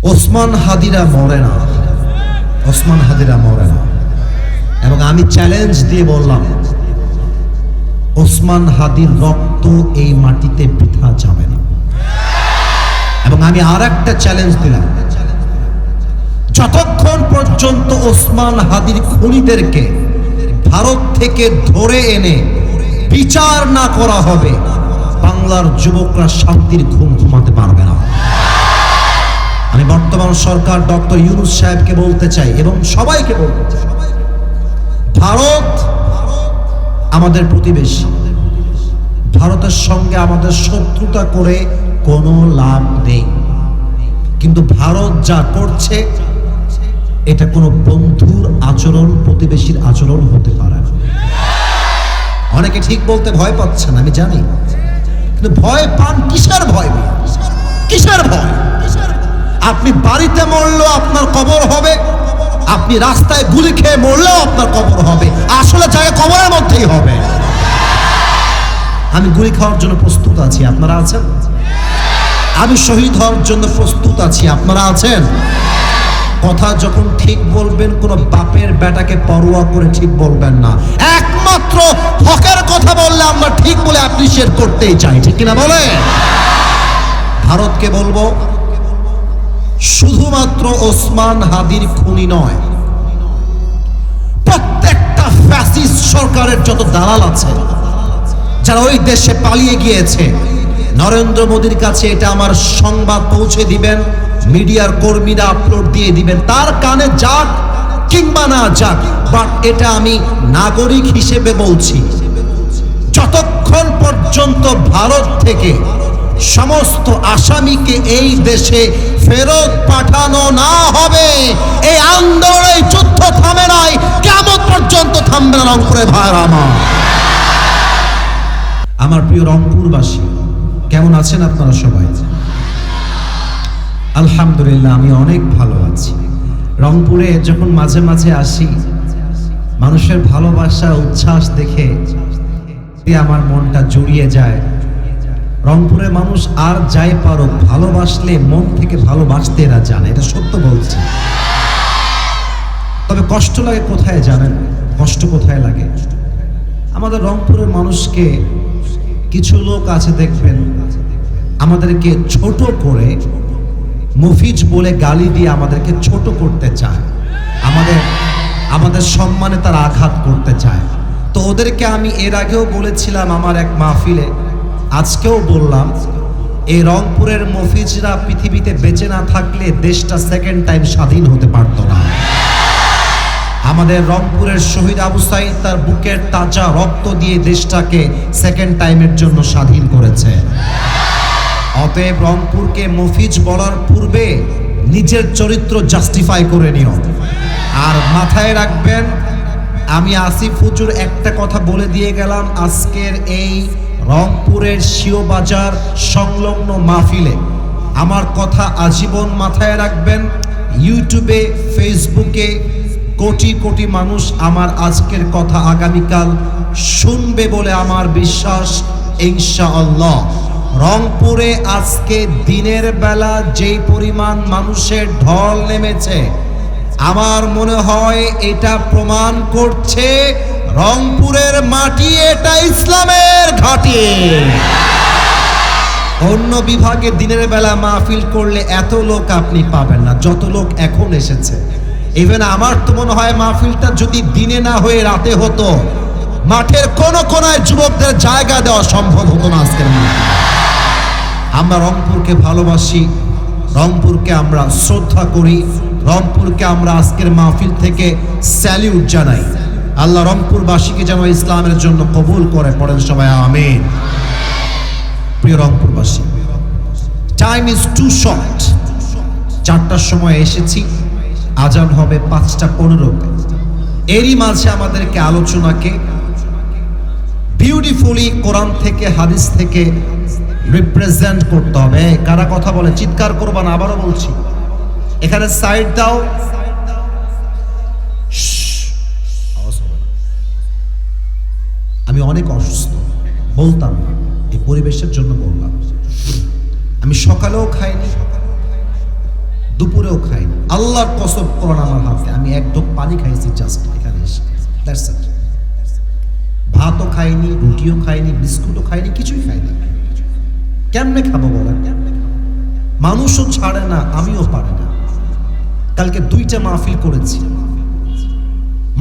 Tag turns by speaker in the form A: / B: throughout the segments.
A: ওসমান হাদিরা মরে না, ওসমান হাদিরা মরে না। এবং আমি চ্যালেঞ্জ দিয়ে বললাম, ওসমান হাদির রক্ত এই মাটিতে বৃথা যাবে না। এবং আমি আর একটা চ্যালেঞ্জ দিলাম, যতক্ষণ পর্যন্ত ওসমান হাদির খুনিদেরকে ভারত থেকে ধরে এনে বিচার না করা হবে, বাংলার যুবকরা শান্তির ঘুম ঘুমাতে পারবে না। আমি বর্তমান সরকার ডক্টর ইউনূস সাহেবকে বলতে চাই এবং সবাইকে বলতে চাই, ভারত আমাদের প্রতিবেশী, ভারতের সঙ্গে আমাদের শত্রুতা করে কোনো লাভ নেই। কিন্তু ভারত যা করছে এটা কোনো বন্ধুর আচরণ, প্রতিবেশীর আচরণ হতে পারে না। অনেকে ঠিক বলতে ভয় পাচ্ছেন, আমি জানি, কিন্তু ভয় পান কিসের ভয়? কিসের ভয়? আপনি বাড়িতে মরলেও আপনার কবর হবে, আপনি রাস্তায় গুলি খেয়ে মরলেও আপনার কবর হবে, আসলে জায়গা কবরের মধ্যেই হবে। আমি গুলি খাওয়ার জন্য প্রস্তুত আছি, আপনারা আছেন? আমি শহীদ হওয়ার জন্য প্রস্তুত আছি, আপনারা আছেন? কথা যখন ঠিক বলবেন, কোন বাপের বেটাকে পরোয়া করে ঠিক বলবেন না। একমাত্র হকের কথা বললে আমরা ঠিক বলে অ্যাপ্রিশিয়েট করতেই চাই, ঠিক কিনা বলে? ভারতকে বলবো, শুধুমাত্র ওসমান হাদির খুনি নয়, প্রত্যেকটা ফ্যাসিস্ট সরকারের যত দালাল আছে যারা ওই দেশে পালিয়ে গিয়েছে, নরেন্দ্র মোদীর কাছে এটা আমার সংবাদ পৌঁছে দিবেন, মিডিয়ার কর্মীরা আপলোড দিয়ে দিবেন, তার কানে যাক কিংবা না যাক, বাট এটা আমি নাগরিক হিসেবে বলছি, যতক্ষণ পর্যন্ত ভারত থেকে সমস্ত আসামিকে এই দেশে ফেরত পাঠানো না হবে, এই আন্দোলন, এই যুদ্ধ থামে নাই, কিয়ামত পর্যন্ত থামবে না। রংপুরের ভাইরা আমার প্রিয় রংপুরবাসী, কেমন আছেন আপনারা সবাই? আলহামদুলিল্লাহ, আমি অনেক ভালো আছি। রংপুরে যখন মাঝে মাঝে আসি, মানুষের ভালোবাসা, উচ্ছ্বাস দেখে আমার মনটা জুড়িয়ে যায়। রংপুরের মানুষ আর যাই পারুক, ভালোবাসলে মন থেকে ভালোবাসতে এরা জানে, এটা সত্য বলছি। তবে কষ্ট লাগে কোথায় জানেন? কষ্ট কোথায় লাগে? আমাদের রংপুরের মানুষকে কিছু লোক আছে দেখবেন, আমাদেরকে ছোট করে মুফিজ বলে গালি দিয়ে আমাদেরকে ছোট করতে চায়, আমাদের সম্মানে তারা আঘাত করতে চায়। তো ওদেরকে আমি এর আগেও বলেছিলাম আমার এক মাহফিলে, আজকেও বললাম, এই রংপুরের মুফিজরা পৃথিবীতে বেঁচে না থাকলে দেশটা সেকেন্ড টাইম স্বাধীন হতে পারত না। আমাদের রংপুরের শহীদ আবু সাঈদ তার বুকের তাজা রক্ত দিয়ে দেশটাকে সেকেন্ড টাইমের জন্য স্বাধীন করেছে। অতএব রংপুরকে মুফিজ বলার পূর্বে নিজের চরিত্র জাস্টিফাই করে নিও। আর মাথায় রাখবেন, আমি আসিফ হুজুর একটা কথা বলে দিয়ে গেলাম আজকের এই রংপুরের শিওবাজার সংলগ্ন মাহফিলে, আমার কথা আজীবন মাথায় রাখবেন। ইউটিউবে, ফেসবুকে কোটি কোটি মানুষ আমার আজকের কথা আগামীকাল শুনবে বলে আমার বিশ্বাস, ইনশাআল্লাহ। রংপুরে আজকে দিনের বেলা যেই পরিমাণ মানুষের ঢল নেমেছে, আমার মনে হয় এটা প্রমাণ করছে রংপুরের মাটি এটা ইসলামের ঘাঁটি। অন্য বিভাগে দিনের বেলা মাহফিল করলে এত লোক আপনি পাবেন না যত লোক এখন এসেছে। ইভেন আমার তো মনে হয় মাহফিলটা যদি দিনে না হয়ে রাতে হতো, মাঠের কোন কোনায় যুবকদের জায়গা দেওয়া সম্ভব হতো না আজকের মাহফিল। আমরা রংপুরকে ভালোবাসি, রংপুরকে আমরা শ্রদ্ধা করি, রংপুরকে আমরা আজকের মাহফিল থেকে স্যালিউট জানাই। আল্লাহ রংপুরবাসীকে যেন ইসলামের জন্য কবুল করে, পড়েন সবাই আমিন। প্রিয় রংপুরবাসী, টাইম ইজ টু শর্ট। 4টার সময় এসেছি, আজান হবে 5:15। এরই মাঝে আমাদেরকে আলোচনাকে বিউটিফুলি কোরআন থেকে, হাদিস থেকে রিপ্রেজেন্ট করতে হবে। কারা কথা বলে চিৎকার করবা না, আবারও বলছি, এখানে সাইড দাও। আমি অনেক অসুস্থ, বলতাম না, এই পরিবেশের জন্য বললাম। আমি সকালেও খাইনি, দুপুরেও খাইনি। আল্লাহর কসম, কোরআন আমার হাতে, আমি এক ঢোক পানি খাইছি জাস্ট এখানে এসে। That's it. ভাতও খাইনি, রুটিও খাইনি, বিস্কুটও খাইনি, কিছুই খাইনি। কেমনে খাবো বলেন? মানুষও ছাড়ে না, আমিও পারি না। কালকে 2টা মাহফিল করেছি,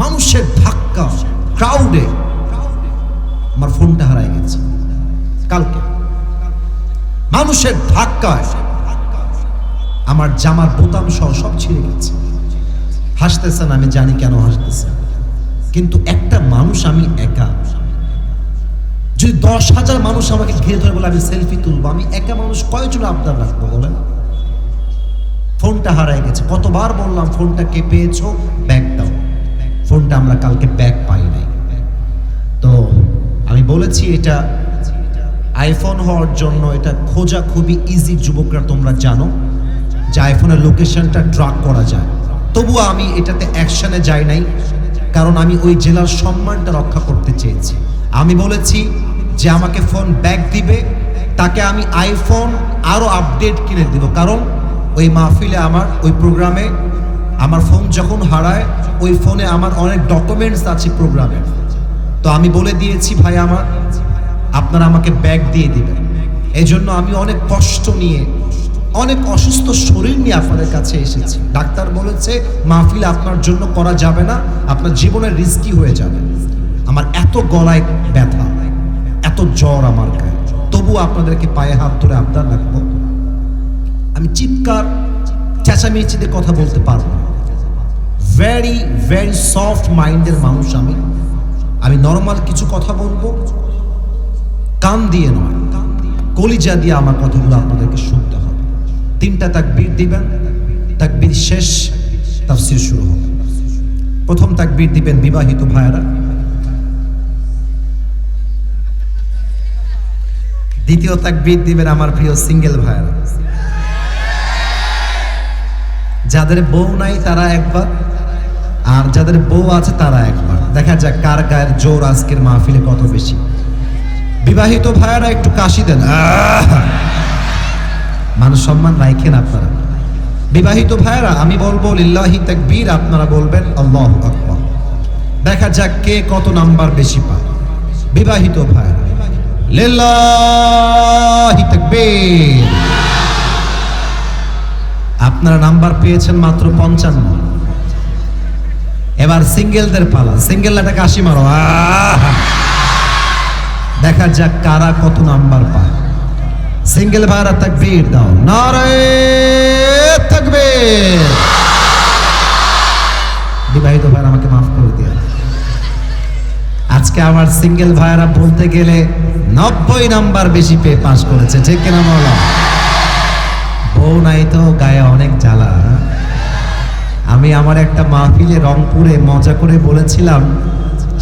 A: মানুষের ধাক্কা, ক্রাউডে আমার ফোনটা হারাই গেছে। কালকে মানুষের ধাক্কায় আমার জামার বোতাম সহ সব ছিঁড়ে গেছে। হাসতেছেন, আমি জানি কেন হাসতেছেন, কিন্তু একটা মানুষ, আমি একা। যদি 10,000 মানুষ আমাকে ঘিরে ধরে বলে আমি সেলফি তুলবো, আমি একা মানুষ কয়জন আবদার রাখবো বলেন? ফোনটা হারাই গেছে। কতবার বললাম ফোনটা কে পেয়েছো, ব্যাগ দাও। ফোনটা আমরা কালকে ব্যাগ পাই নাই। তো আমি বলেছি এটা আইফোন হওয়ার জন্য এটা খোঁজা খুবই ইজি। যুবকরা তোমরা জানো যে আইফোনের লোকেশনটা ট্র্যাক করা যায়। তবুও আমি এটাতে অ্যাকশনে যাই নাই, কারণ আমি ওই জেলার সম্মানটা রক্ষা করতে চেয়েছি। আমি বলেছি যে আমাকে ফোন ব্যাগ দিবে, তাকে আমি আইফোন আরো আপডেট কিনে দিব। কারণ ওই মাহফিলে আমার, ওই প্রোগ্রামে আমার ফোন যখন হারায়, ওই ফোনে আমার অনেক ডকুমেন্টস আছে প্রোগ্রামে। তো আমি বলে দিয়েছি, ভাই আমার, আপনারা আমাকে ব্যাগ দিয়ে দিবেন। এই জন্য আমি অনেক কষ্ট নিয়ে, অনেক অসুস্থ শরীর নিয়ে আপনাদের কাছে এসেছি। ডাক্তার বলেছে মাহফিল আপনার জন্য করা যাবে না, আপনার জীবনের রিস্কি হয়ে যাবে। আমার এত গলায় ব্যথা, এত জ্বর আমার গায়ে, তবু আপনাদেরকে পায়ে হাত ধরে আবদার রাখবো। আমি চিৎকার চেঁচামেচিতে কথা বলতে পারবো না। ভেরি ভেরি সফট মাইন্ডের মানুষ আমি। আমি নর্মাল কিছু কথা বলবো, কান দিয়ে নয়, কলিজা দিয়ে আমার কথাগুলো আপনাদেরকে শুনতে হবে। 3টা তাকবীর দিবেন, তাকবীর শেষ তাফসীর শুরু হবে। প্রথম তাকবীর দিবেন বিবাহিত ভাইয়েরা, দ্বিতীয় তাকবীর দিবেন আমার প্রিয় সিঙ্গেল ভাইয়েরা। যাদের বউ নাই তারা একবার, আর যাদের বউ আছে তারা একবার। দেখা যাক কার গায়ের জোর আজকের মাহফিলে কত বেশি। বিবাহিত ভাইয়েরা একটু কাশি দেন, মানুষ সম্মান রাখেন আপনারা। বিবাহিত ভাইয়েরা আমি বলবো লিল্লাহি তাকবীর, আপনারা বলবেন আল্লাহু আকবার। দেখা যাক কে কত নাম্বার বেশি পায়। বিবাহিত ভাইয়েরা লিল্লাহি তাকবীর। আপনারা নাম্বার পেয়েছেন মাত্র 55। এবার সিঙ্গেলদের পালা। সিঙ্গেল একটা কাশি মারো, দেখা যাক কারা কত নাম্বার পায়। সিঙ্গেল ভাইরা তাকবীর দাও, নারে তাকবীর। বিবাহিত ভাইরা আমাকে মাফ করে দিও। আজকে আমার সিঙ্গেল ভাইরা বলতে গেলে 90 নাম্বার বেশি পেয়ে পাস করেছে, ঠিক কিনা বলো? বউ নাই তো গায়ে অনেক জ্বালা। আমি আমার একটা মাহফিলে রংপুরে মজা করে বলেছিলাম,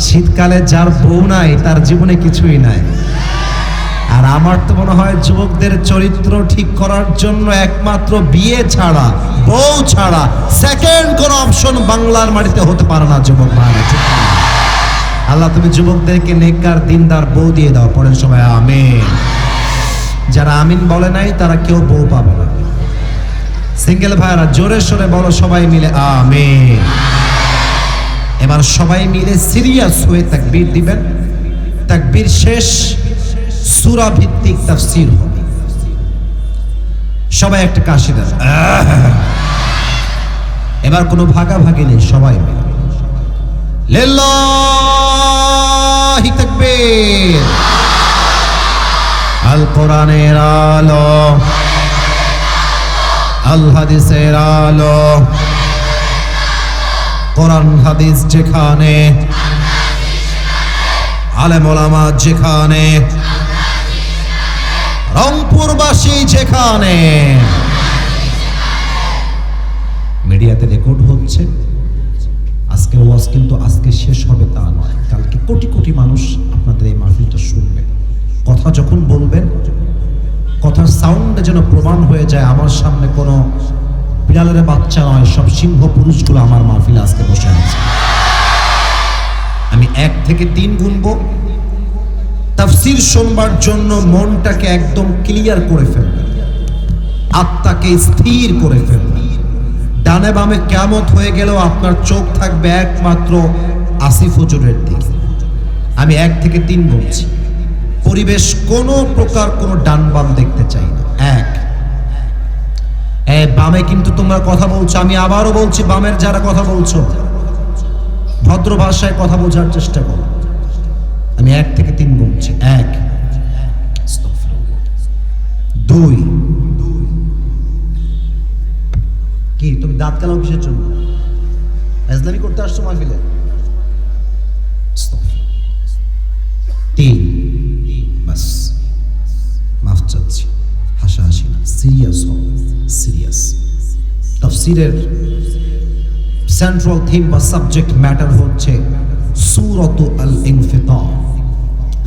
A: শীতকালে যার বউ নাই তার জীবনে কিছুই নাই। আর আমার তো মনে হয় যুবকদের চরিত্র ঠিক করার জন্য একমাত্র বিয়ে ছাড়া, বউ ছাড়া সেকেন্ড কোন অপশন বাংলার মাটিতে হতে পারে না। যুবক ভাইরা, আল্লাহ তুমি যুবকদেরকে নেককার দিনদার বউ দিয়ে দাও। পরের সবাই আমিন। যারা আমিন বলে নাই তারা কেউ বউ পাবে না। সিঙ্গেল ভাইরা জোরে সোরে বলো সবাই মিলে আমিন। এবার সবাই মিলে সিরিয়াস হয়ে তাকবীর দিবেন। তাকবীর শেষ সূরা ভিত্তিক তাফসীর হবে। সবাই একটা কাশি দেন। এবার কোনো ভাগাভাগি নেই, সবাই মিলে লিল্লাহি তাকবীর। আল কোরআনের আলো, আল হাদিসের আলো। কোরআন হাদিস যেখানে, আলেম ওলামা যেখানে, রংপুরবাসী যেখানে। মিডিয়াতে রেকর্ড হচ্ছে। আজকের ওয়াজ কিন্তু আজকে শেষ হবে তা নয়, কালকে কোটি কোটি মানুষ আপনাদের এই মাহফিলটা শুনবে। কথা যখন বলবেন, কথার সাউন্ডে যেন প্রমাণ হয়ে যায় আমার সামনে কোনো বিড়ালের বাচ্চা নয়, সব সিংহ পুরুষগুলো আমার মাহফিলে আজকে বসে আছে। আমি 1 থেকে 3 গুনবো। তাফসীর শুনবার জন্য মনটাকে একদম ক্লিয়ার করে ফেলবেন, আত্মাকে স্থির করে ফেলবেন। ডানে বামে কিয়ামত হয়ে গেলেও আপনার চোখ থাকবে একমাত্র আসিফ হুজুরের দিকে। আমি 1 থেকে 3 বলছি, পরিবেশ কোনো প্রকার কোনো ডান বাম দেখতে চাই না। 1, বামে কিন্তু তোমরা কথা বলছো, আমি আবারও বলছি, বামের যারা কথা বলছো ভদ্র ভাষায় কথা বোঝার চেষ্টা করো। আমি 1 থেকে 3 বলছি। 1, 2, কি তুমি দাঁত কালাও কিসের জন্য? ইসলামি করতে আসছো মাহফিলে? 3, বাস, মাফ চাচ্ছি, হাসাহাসি না, সিরিয়াস হও, সিরিয়াস। তাফসীরের সেন্ট্রাল থিম বা সাবজেক্ট ম্যাটার হচ্ছে সূরাতুল ইনফিতার।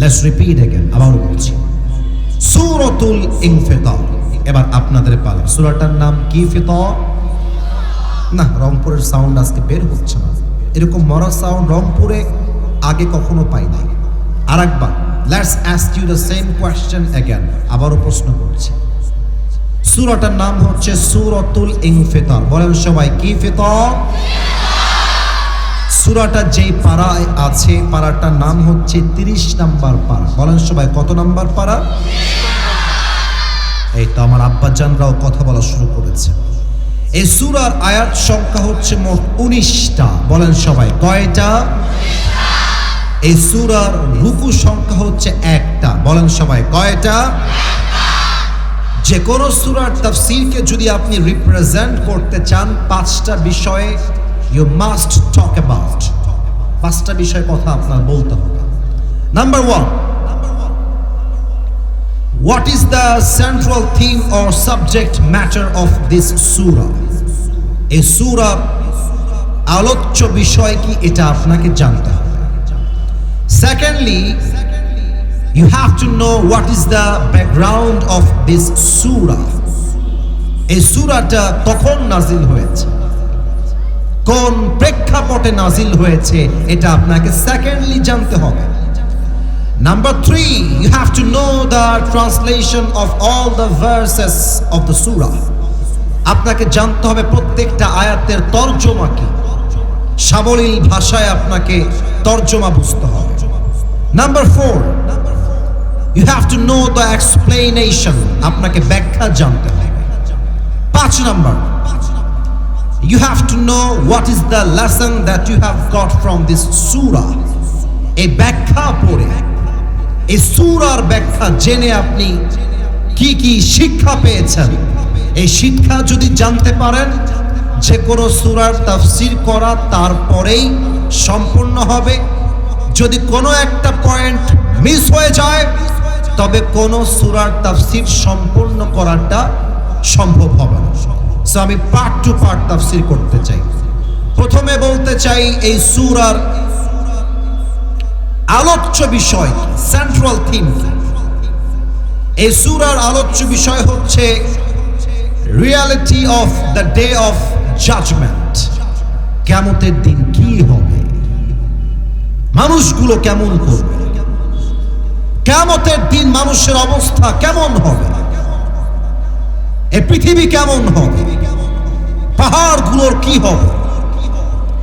A: লেটস রিপিট अगेन, আবার বলছি, সূরাতুল ইনফিতার। এবার আপনাদের পালা। সূরাটার নাম কি? ফিতার না, রংপুরের সাউন্ড আজকে বের হচ্ছে না। এরকম মরা সাউন্ড রংপুরে আগে কখনো পাই নাই। আরেকবার, let's ask you the same question again, আবারও প্রশ্ন করছি। সূরাটার নাম হচ্ছে সূরাতুল ইনফিতার। বলেন সবাই, কি ফিতার? সূরাটা যেই পারায় আছে, পারাটার নাম হচ্ছে 30 নাম্বার পারা। বলেন সবাই, কত নাম্বার পারা? এই তো আমার আব্বাজানরাও কথা বলা শুরু করেছে। এই সূরার আয়াত সংখ্যা হচ্ছে মোট 19টা। বলেন সবাই, কয়টা? এই সূরার রুকু সংখ্যা হচ্ছে 1টা। বলেন সবাই, কয়টা? যে কোনো সূরার তাফসীরকে যদি আপনি রিপ্রেজেন্ট করতে চান, 5টা বিষয়ে ইউ মাস্ট টক অ্যাবাউট। 5টা বিষয় কথা আপনার বলতে হবে। Number 1, what is the central theme or subject matter of this surah? এই সূরার আলোচ্য বিষয় কি, এটা আপনাকে জানতে হবে। Secondly, you have to know what is the background of this surah. এই সূরাটা কখন নাজিল হয়েছে, কোন প্রেক্ষাপটে নাজিল হয়েছে, এটা আপনাকে সেকেন্ডলি জানতে হবে। Number 3, you have to know the translation of all the verses of the surah. আপনাকে জানতে হবে প্রত্যেকটা আয়াতের তরজমা কি, সাবলীল ভাষায় আপনাকে তরজমা বুঝতে হবে। Number 4, you have to know the explanation. আপনাকে ব্যাখ্যা জানতে হবে। 5 number, you have to know what is the lesson that you have got from this surah. এই ব্যাখ্যা পড়ে, এই সূরার ব্যাখ্যা জেনে আপনি কি কি শিক্ষা পেয়েছেন, এই শিক্ষা যদি জানতে পারেন, যে কোনো সূরার তাফসীর করা তারপরেই সম্পূর্ণ হবে। যদি কোনো একটা পয়েন্ট মিস হয়ে যায়, তবে কোনো সূরার তাফসীর সম্পূর্ণ করাটা সম্ভব হবে না। সো আমি পার্ট টু পার্ট তাফসীর করতে চাই। প্রথমে বলতে চাই এই সূরার আলোচ্য বিষয়, সেন্ট্রাল থিম। এই সূরার আলোচ্য বিষয় হচ্ছে reality of the day of judgement. কিয়ামতের দিন কি হবে, মানুষগুলো কেমন করবে, কিয়ামতের দিন মানুষের অবস্থা কেমন হবে, এই পৃথিবী কেমন হবে, পাহাড়গুলোর কি হবে,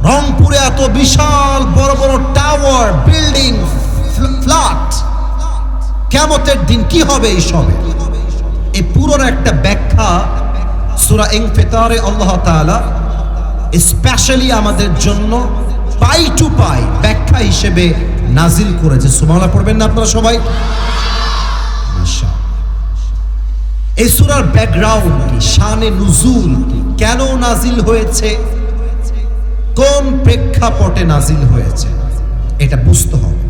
A: রংপুরে এত বিশাল বড় বড় টাওয়ার, বিল্ডিং, ফ্ল্যাট, কিয়ামতের দিন কি হবে, এই সবে এই পুরোর একটা ব্যাখ্যা সূরা ইনফিতারে আল্লাহ তাআলা স্পেশালি আমাদের জন্য পাই টু পাই ব্যাখ্যা হিসেবে নাজিল করেছে। সুবহানাল্লাহ পড়বেন না আপনারা সবাই? মাশাআল্লাহ। এই সূরার ব্যাকগ্রাউন্ড কি, শানে নুজুল কি, কেন নাজিল হয়েছে, কোন প্রেক্ষাপটে নাজিল হয়েছে, এটা বুঝতে হবে।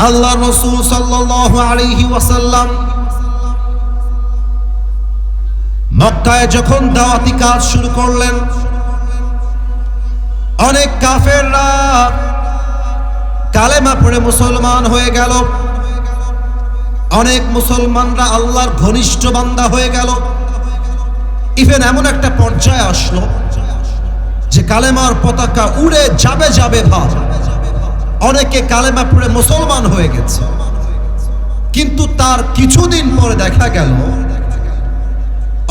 A: আল্লাহ রাসূল সাল্লাল্লাহু আলাইহি ওয়াসাল্লাম মক্কায় যখন দাওয়াতি কাজ শুরু করলেন, অনেক কাফেররা কালেমা পড়ে মুসলমান হয়ে গেল, অনেক মুসলমানরা আল্লাহর ঘনিষ্ঠ বান্দা হয়ে গেল। ইভেন এমন একটা পর্যায়ে আসলো যে কালেমার পতাকা উড়ে যাবে যাবে ভাব, অনেকে কালেমা পড়ে মুসলমান হয়ে গেছে। কিন্তু তার কিছুদিন পরে দেখা গেল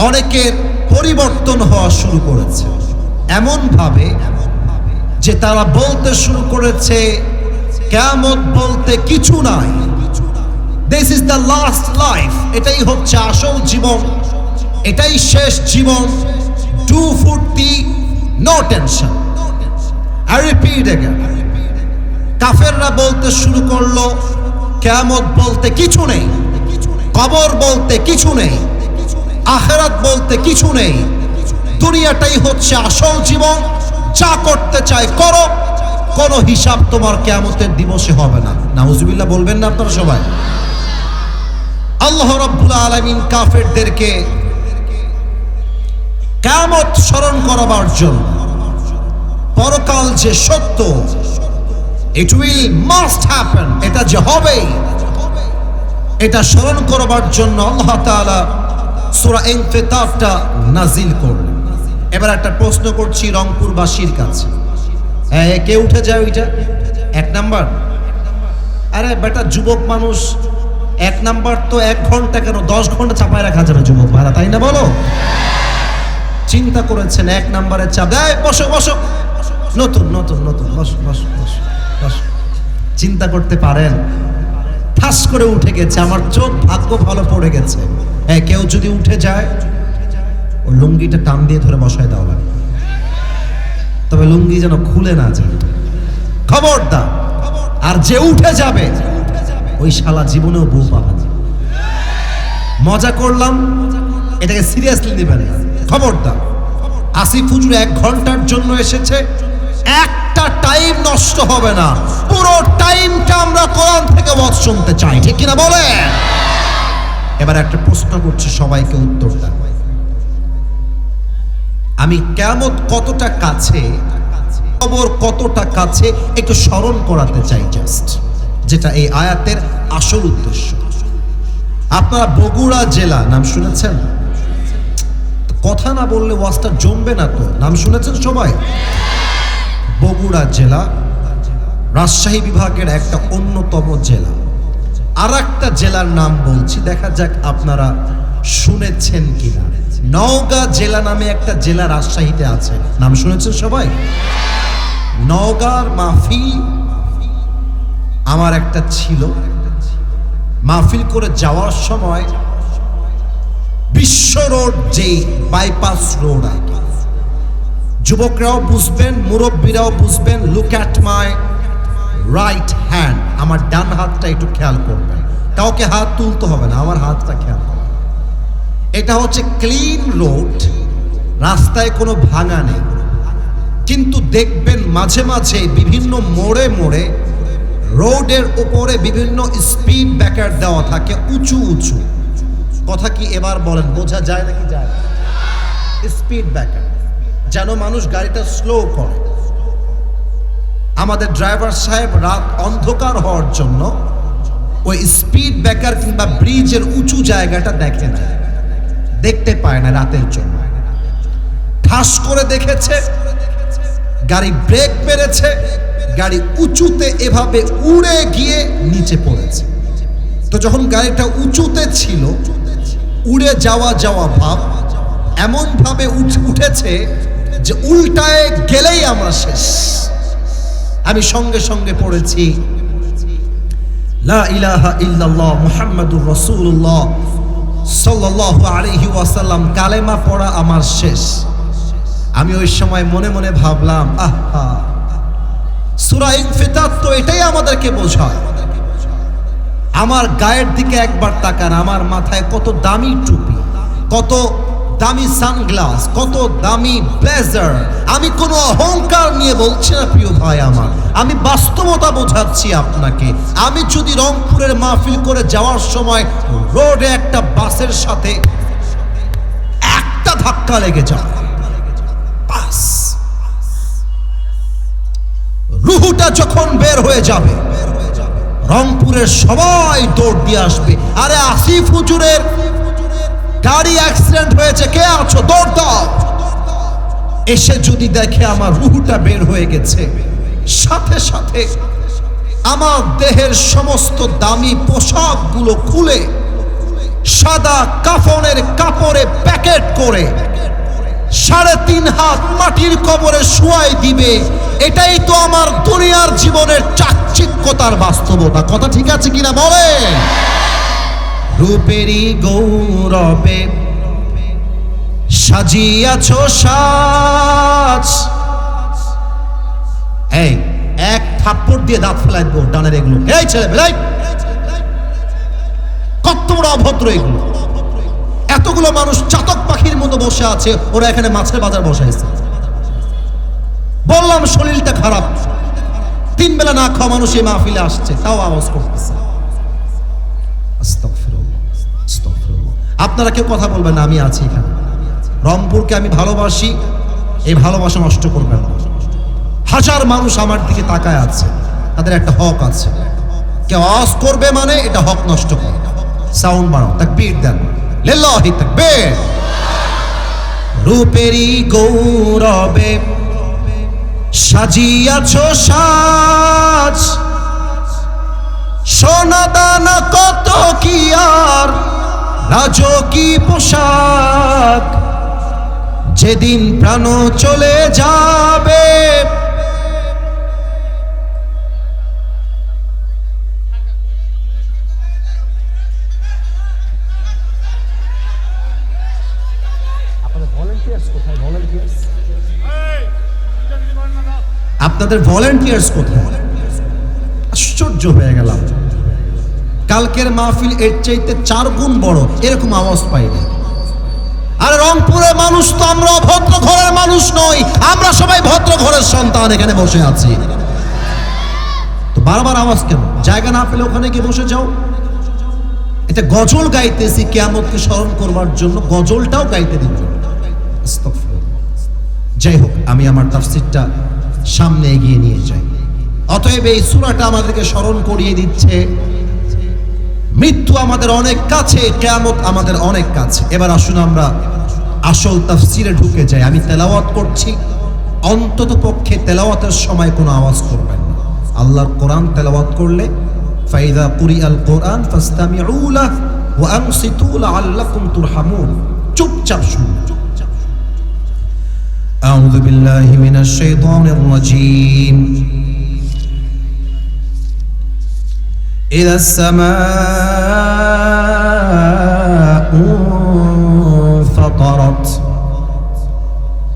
A: অনেকের পরিবর্তন হওয়া শুরু করেছে, এমন ভাবে যে তারা বলতে শুরু করেছে কিয়ামত বলতে কিছু নাই, this is the last life, এটাই হচ্ছে আসল জীবন, এটাই শেষ জীবন, ডু ফুর্তি, no tension. I repeat again, কাফেররা বলতে শুরু করলো কিয়ামত বলতে কিছু নেই, কবর বলতে কিছু নেই, আখিরাত বলতে কিছু নেই, দুনিয়াটাই হচ্ছে আসল জীবন, যা করতে চাই করো, কোনো হিসাব তোমার কিয়ামতের দিবসে হবে না। নাউজুবিল্লাহ বলবেন না আপনারা সবাই? আল্লাহ রাব্বুল আলামিন কাফেরদেরকে কিয়ামত স্মরণ করাবার জন্য, পরকাল যে সত্য, ইট উইল মাস্ট হ্যাপেন, এটা যে হবেই, এটা স্মরণ করবার জন্য আল্লাহ তাআলা সূরা ইনফিতারটা নাজিল করলেন। এবার একটা প্রশ্ন করছি রংপুরবাসীর কাছে, কে উঠে যায় ওইটা? 1 নাম্বার? আরে বেটা যুবক মানুষ, 1 নাম্বার তো 1 ঘন্টা কেন 10 ঘন্টা চাপায় রাখা যাবে যুবক ভাইরা, তাই না বলো? চিন্তা করেছেন 1 নাম্বারের চাপ, বসো বসো, নতুন নতুন নতুন, বসো বসো বসো বসো। চিন্তা করতে পারেন, ঠাস করে উঠে গেছে, আমার চোখ ভাগ্য ভালো পড়ে গেছে। কেউ যদি উঠে যায়, ও লুঙ্গিটা টান দিয়ে ধরে বসায় দেওয়া লাগে, তবে লুঙ্গি যেন খুলে না যায়, খবরদার। আর যে উঠে যাবে ওই শালা জীবনেও বউ পাবে না। মজা করলাম, এটাকে সিরিয়াসলি নেবেন না, খবরদার। আসিফ হুজুর 1 ঘন্টার জন্য এসেছে, একটা টাইম নষ্ট হবে না, পুরো টাইমটা আমরা কোরআন থেকে ওয়াজ শুনতে চাই, ঠিক কিনা বলে? এবার একটা প্রশ্ন করছি, সবাইকে উত্তর দেন। আমি কিয়ামত কতটা কাছে, কবর কতটা কাছে একটু স্মরণ করাতে চাই, জাস্ট, যেটা এই আয়াতের আসল উদ্দেশ্য। আপনারা বগুড়া জেলা নাম শুনেছেন? কথা না বললে ওয়াজটা জমবে না তো, নাম শুনেছেন সবাই? বগুড়া জেলা রাজশাহী বিভাগের একটা অন্যতম জেলা। আর একটা জেলার নাম বলছি, দেখা যাক আপনারা শুনেছেন কিনা। নওগাঁ জেলা নামে একটা জেলা রাজশাহীতে আছে, নাম শুনেছেন সবাই? নওগাঁর মাহফিল আমার একটা ছিল, মাহফিল করে যাওয়ার সময় বিশ্ব রোড, যেই বাইপাস রোড, যুবকরাও বুঝবেন, মুরব্বীরাও বুঝবেন, look at my right hand, আমার ডান হাতটা একটু খেয়াল করবেন, কাউকে হাত তুলতে হবে না, আমার হাতটা খেয়াল করবেন। এটা হচ্ছে ক্লিন রোড, রাস্তায় কোনো ভাঙা নেই, কিন্তু দেখবেন মাঝে মাঝে বিভিন্ন মোড়ে মোড়ে রোডের উপরে বিভিন্ন স্পিড ব্রেকার দেওয়া থাকে, উঁচু উঁচু। কথা কি এবার বলেন, বোঝা যায় নাকি যায়? স্পিড ব্রেকার, যেন মানুষ গাড়িটা স্লো করে। আমাদের ড্রাইভার সাহেব রাত অন্ধকার হওয়ার জন্য ওই স্পিড ব্রেকার কিংবা ব্রিজের উঁচু জায়গাটা দেখে না, দেখতে পায় না রাতের জন্য। ঠাস করে দেখেছে, গাড়ি ব্রেক মেরেছে, গাড়ি উঁচুতে এভাবে উড়ে গিয়ে নিচে পড়েছে। তো যখন গাড়িটা উঁচুতে ছিল, উড়ে যাওয়া যাওয়া ভাব, এমন ভাবে উঠেছে যে উল্টায় গেলেই আমরা শেষ। আমি সঙ্গে সঙ্গে পড়েছি লা ইলাহা ইল্লাল্লাহ মুহাম্মাদুর রাসূলুল্লাহ সাল্লাল্লাহু আলাইহি ওয়াসাল্লাম, কালেমা পড়া আমার শেষ। আমি ওই সময় মনে মনে ভাবলাম, আহা, সূরা ইনফিতার তো এটাই আমাদেরকে বোঝায়। আমার গায়ের দিকে একবার তাকান, আমার মাথায় কত দামি টুপি, কত দামি সানগ্লাস, কত দামি ব্লেজার। আমি কোনো অহংকার নিয়ে বলছি না প্রিয় ভাই আমার, আমি বাস্তবতা বোঝাচ্ছি আপনাকে। আমি যদি রংপুরের মাহফিল করে যাওয়ার সময় রোডে একটা বাসের সাথে একটা ধাক্কা লেগে যায়, বাস রুহুটা যখন বের হয়ে যাবে, রংপুরের সবাই দৌড় দিয়ে আসবে, আরে আসিফ হুজুরের গাড়ি অ্যাক্সিডেন্ট হয়েছে, কে আছো, দৌড় দাও। এসে যদি দেখে আমার রুহুটা বের হয়ে গেছে, সাথে সাথে আমার দেহের সমস্ত দামি পোশাকগুলো খুলে সাদা কাফনের কাপড়ে প্যাকেট করে 3.5 হাত মাটির কবরে শুয়াই দিবে। এটাই তো আমার দুনিয়ার জীবনের চাকচিক্যতার বাস্তবতা। কথা ঠিক আছে কিনা বলে? রূপেরই গৌরবে সাজিয়াছ সাজ। এই এক থাপ্পড় দিয়ে দাঁত ফেলাই দেবো ডানের এগুলো। এই ছেলে বেলাই, কত বড় অভদ্র এগুলো। এতগুলো মানুষ চাতক পাখির মতো বসে আছে, ওরা এখানে মাছের বাজার বসাইছে। বললাম শরীরটা খারাপ, 3 বেলা না খাওয়া মানুষ এই মাহফিলে আসছে, তাও আওয়াজ করতেছে। আস্তাগফিরুল্লাহ, আস্তাগফিরুল্লাহ। আপনারা কেউ কথা বলবেন না, আমি আছি এখানে। রংপুরকে আমি ভালোবাসি, এই ভালোবাসা নষ্ট করবেন না। হাজার মানুষ আমার দিকে তাকায় আছে, তাদের একটা হক আছে। কেউ আওয়াজ করবে মানে এটা হক নষ্ট করে। সাউন্ড বাড়াও, তাকবীর দেন, লিল্লাহি তাকবীর। রূপেরই গৌরবে সাজিয়াছ সাজ, সোনা দানা কত কি আর রাজকী পোশাক। যেদিন প্রাণ চলে যাবে আপনাদের ভলান্টিয়ার্স কোথায়? আশ্চর্য হয়ে গেলাম। কালকের মাহফিল এর চাইতে 4 গুণ বড়, এরকম আওয়াজ পাইনি। আর রংপুরের মানুষ তো আমরা অভদ্র ঘরের মানুষ নই, আমরা সবাই ভদ্র ঘরের সন্তান এখানে বসে আছি। তো বারবার আওয়াজ কেন? জায়গা না পেলে ওখানে গিয়ে বসে যাও। এটা গজল গাইতেছি কিয়ামতকে স্মরণ করবার জন্য, গজলটাও গাইতে দিব। যাই হোক, আমি আমার তাফসীরটা সামনে এগিয়ে নিয়ে যাই। অতএব এই সূরাটা আমাদেরকে স্মরণ করিয়ে দিচ্ছে মৃত্যু আমাদের অনেক কাছে, কিয়ামত আমাদের অনেক কাছে। এবার আসুন আমরা আসল তাফসীরে ঢুকে যাই। আমি তেলাওয়াত করছি, অন্তত পক্ষে তেলাওয়াতের সময় কোনো আওয়াজ করবেন না। আল্লাহর কোরআন তেলাওয়াত করলে ফাইদা কুরিআল কোরআন ফাসতামিউ লাহু ওয়া আনসিতু লাআল্লাকুম তুরহামুন, চুপচাপ শুনুন। আউযু বিল্লাহি মিনাশ শাইতানির রাজীম। إذا السماء انفطرت.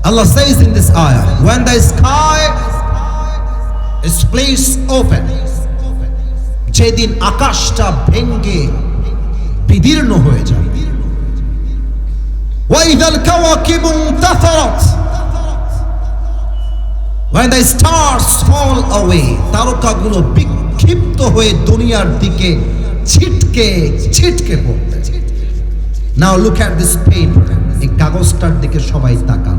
A: Allah says in this ayah, when the sky is placed open, যেদিন আকাশটা ভেঙে বিদীর্ণ হয়ে যায়। وإذا الكواكب انتثرت, when the stars fall away, তারকাগুলো বিক্ষিপ্ত হয়ে দুনিয়ার দিকে ছিটকে ছিটকে পড়তে। Now look at this paper, এই কাগজটার দিকে সবাই তাকান,